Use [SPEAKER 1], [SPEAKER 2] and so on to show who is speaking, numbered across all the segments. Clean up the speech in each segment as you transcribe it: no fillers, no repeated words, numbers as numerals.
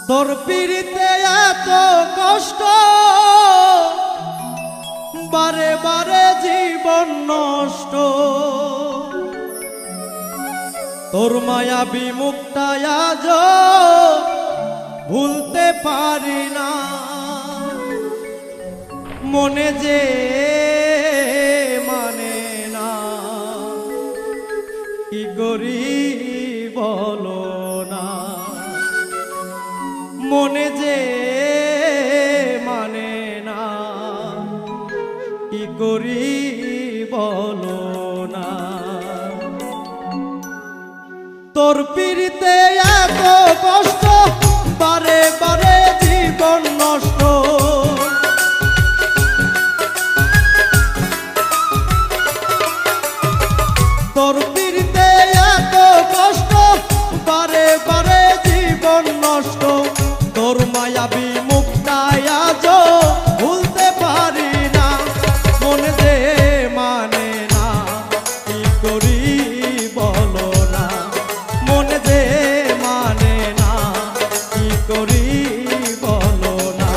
[SPEAKER 1] তোর পিড়িতে এত কষ্ট, বারে বারে জীবন নষ্ট। তোর মায়াবী মুখটা আজ ভুলতে পারি না। মনে যে মানে না, কি করি বলো না। মনে যে মানে না, কি করি বলো না। তোর পিড়িতে এত কষ্ট, বারে বারে জীবন নষ্ট। তোর পিড়িতে এত কষ্ট, বারে বারে জীবন নষ্ট। তোর মায়াবী মুখটা আজ ভুলতে পারি না। মনে যে মানে না, কি করি বলো না। মনে যে মানে না, কি করি বলো না।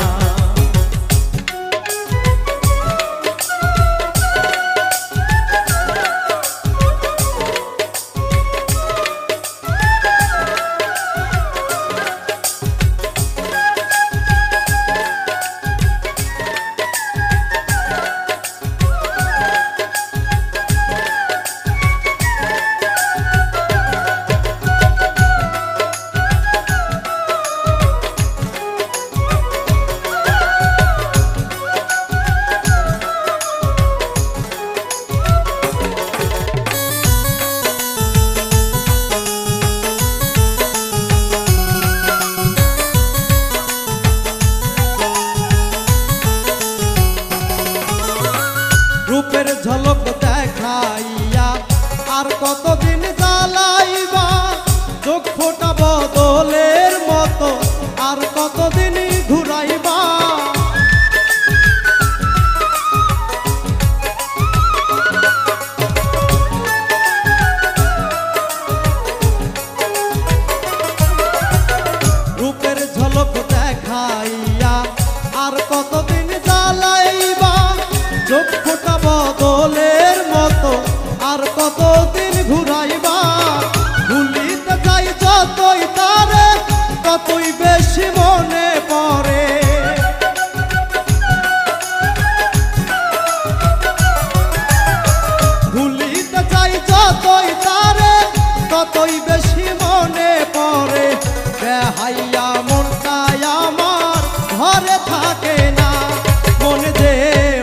[SPEAKER 1] রূপের ঝলক দেখাইয়া আর কতদিন জ্বালাইবা। চোখ ফোটা বদলের মতো আর কতদিন ঘুরাইবা। রূপের ঝলক দেখাইয়া আর কতদিন জ্বালাইবা। চোখ ফোটা বদলের মতো আর কতদিন ঘুরাইবা। ভুলিতে যাই যতই তারে, ততই বেশি মনে পড়ে। ভুলিতে যাই যতই তারে, ততই বেশি মনে পড়ে। বেহাইয়া মনটা আমার ঘরে থাকে না। মনে যে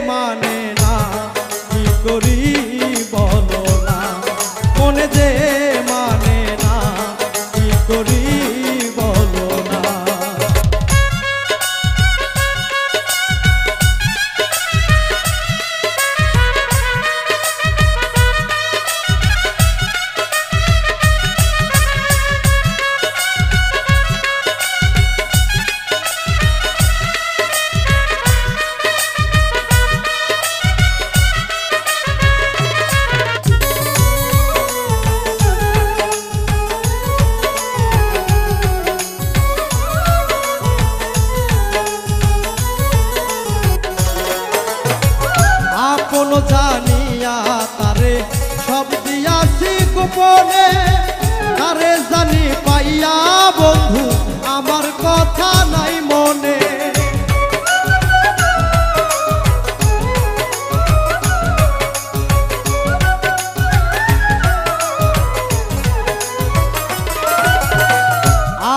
[SPEAKER 1] মানে না, কি করি বলো না। মনে যে মানে না, কি করি বলো না। আপন জানিয়া তারে সব দিয়াছি গোপনে। তারে জানি পাইয়া বন্ধু আমার কথা নাই মনে।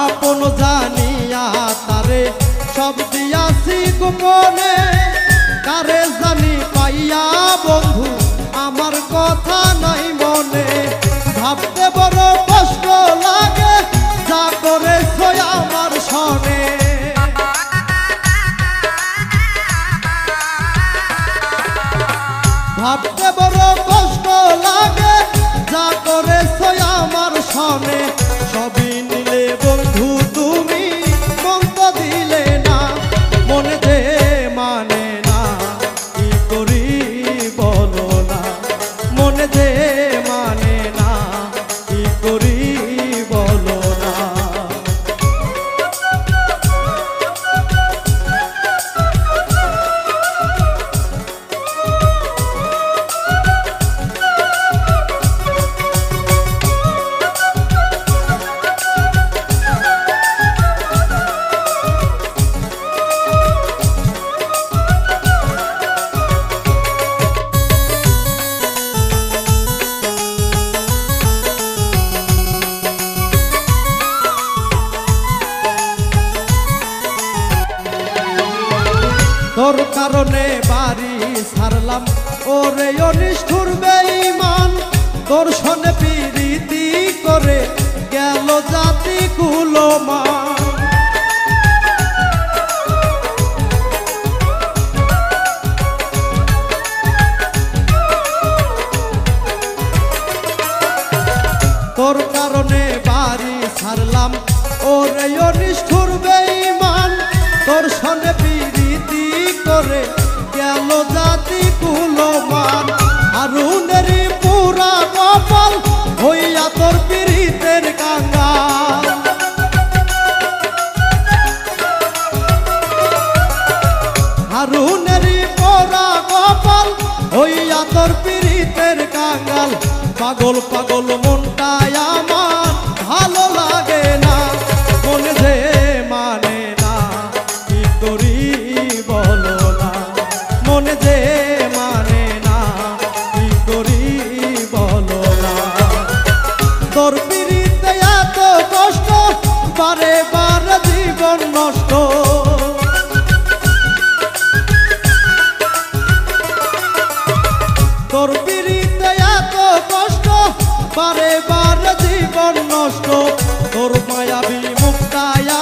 [SPEAKER 1] আপন জানিয়া তারে সব দিয়াছি গোপনে। তারে জানি পাইয়া বন্ধু আমার কথা নাই মনে। ভাবতে বড় কষ্ট লাগে, যা করেছ আমার সনে। ভাবতে বড় কষ্ট লাগে, যা করেছ আমার সনে। সবই নিলে বন্ধু তুমি, মন তো দিলে না। মনে যে মানে না, কি করি বলো না। মনে যে মানে না, কি করি বলো না। কারণে বাড়ি ছাড়লাম ওরে অনিষ্ঠুর বেঈমান তোর সনে প্রীতি করে গেল জাতি কুলমান তোর কারণে বাড়ি ছাড়লাম ওরে অনিষ্ঠুর বেঈমান তোর সনে প্রীতি করে গেল জাতি কুলমান হারুনেরই পুরা কপাল হইয়া তোর পীড়িতের কাঙ্গাল হারুনেরই পুরা কপাল হইয়া তোর পীড়িতের কাঙ্গাল পাগল পাগল মনটাই আমার ভালো লাগে না মনে যে মানে না কি করি বলো না মনে যে মানে না কি করি বলো না তোর পীড়িতে এত কষ্ট বারে বারে জীবন নষ্ট তোর পীড়িতে এত কষ্ট বারে বারে জীবন নষ্ট তোর মায়াবী মুক্তায়া